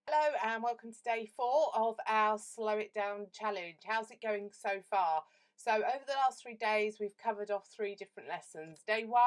Hello and welcome to day 4 of our Slow It Down challenge. How's it going so far? So over the last 3 days we've covered off 3 different lessons. Day 1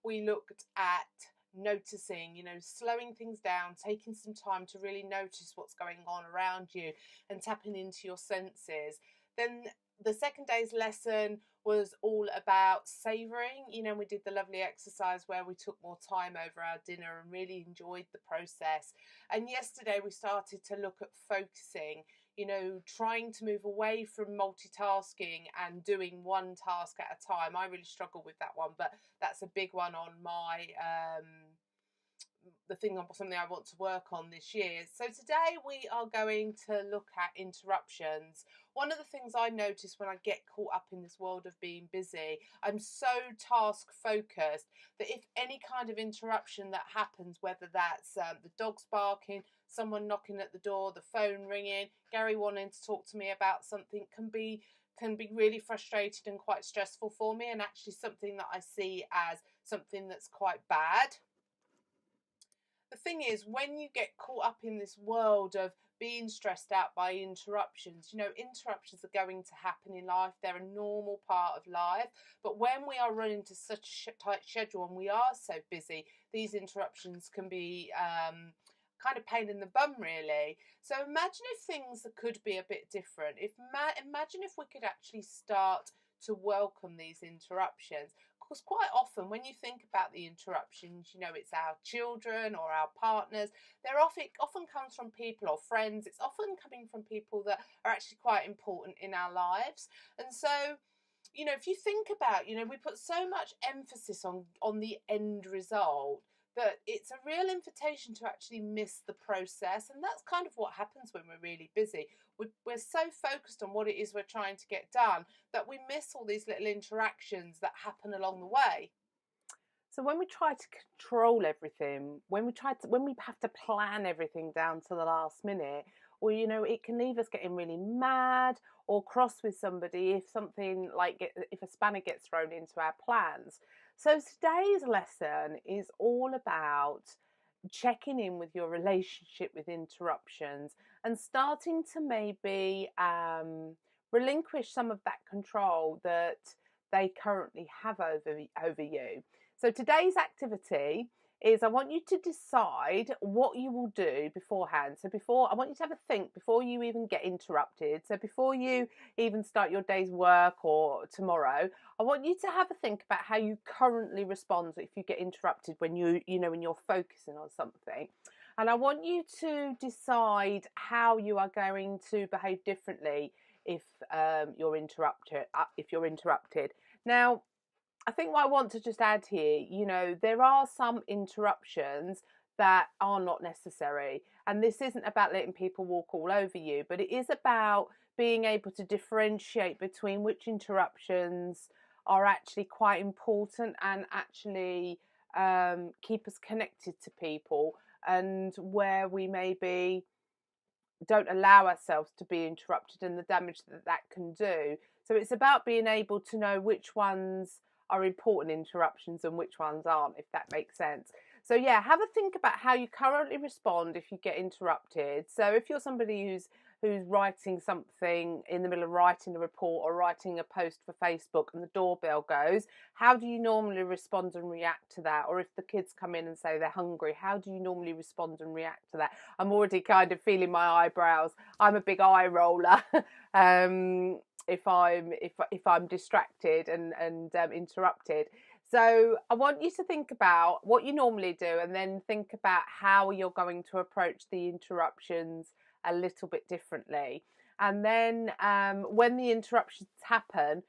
we looked at noticing, slowing things down, taking some time to really notice what's going on around you and tapping into your senses. Then the second day's lesson was all about savouring. We did the lovely exercise where we took more time over our dinner and really enjoyed the process. And yesterday we started to look at focusing, trying to move away from multitasking and doing one task at a time. I really struggle with that one, but that's a big one on my something I want to work on this year. So today we are going to look at interruptions. One of the things I notice when I get caught up in this world of being busy, I'm so task focused that if any kind of interruption that happens, whether that's the dogs barking, someone knocking at the door, the phone ringing, Gary wanting to talk to me about something, can be really frustrated and quite stressful for me, and actually something that I see as something that's quite bad. The thing is, when you get caught up in this world of being stressed out by interruptions, interruptions are going to happen in life. They're a normal part of life. But when we are running to such a tight schedule and we are so busy, these interruptions can be kind of pain in the bum, really. So imagine if things could be a bit different. Imagine if we could actually start to welcome these interruptions. Because quite often when you think about the interruptions, it's our children or our partners. They're often comes from people or friends. It's often coming from people that are actually quite important in our lives. And so, if you think about, we put so much emphasis on the end result that it's a real invitation to actually miss the process. And that's kind of what happens when we're really busy. We're so focused on what it is we're trying to get done that we miss all these little interactions that happen along the way. So when we try to control everything, when we have to plan everything down to the last minute, or it can leave us getting really mad or cross with somebody if a spanner gets thrown into our plans. So today's lesson is all about checking in with your relationship with interruptions and starting to maybe relinquish some of that control that they currently have over you. So today's activity is I want you to decide what you will do beforehand. So I want you to have a think before you even get interrupted. So before you even start your day's work or tomorrow, I want you to have a think about how you currently respond if you get interrupted when when you're focusing on something. And I want you to decide how you are going to behave differently if you're interrupted. Now, I think what I want to just add here, there are some interruptions that are not necessary. And this isn't about letting people walk all over you, but it is about being able to differentiate between which interruptions are actually quite important and actually keep us connected to people, and where we maybe don't allow ourselves to be interrupted and the damage that can do. So it's about being able to know which ones are important interruptions and which ones aren't, if that makes sense. So yeah, have a think about how you currently respond if you get interrupted. So if you're somebody who's writing something in the middle of writing a report or writing a post for Facebook and the doorbell goes, how do you normally respond and react to that? Or if the kids come in and say they're hungry, how do you normally respond and react to that? I'm already kind of feeling my eyebrows. I'm a big eye roller. If I'm distracted and interrupted. So I want you to think about what you normally do and then think about how you're going to approach the interruptions a little bit differently. And then when the interruptions happen,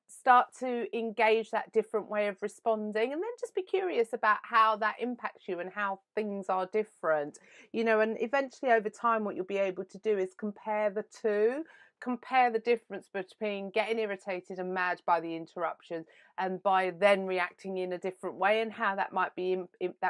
start to engage that different way of responding, and then just be curious about how that impacts you and how things are different, and eventually over time what you'll be able to do is compare the difference between getting irritated and mad by the interruptions and by then reacting in a different way, and how that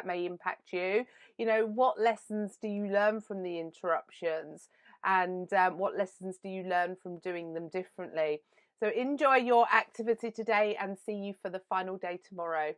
may impact you. What lessons do you learn from the interruptions, and what lessons do you learn from doing them differently? So enjoy your activity today and see you for the final day tomorrow.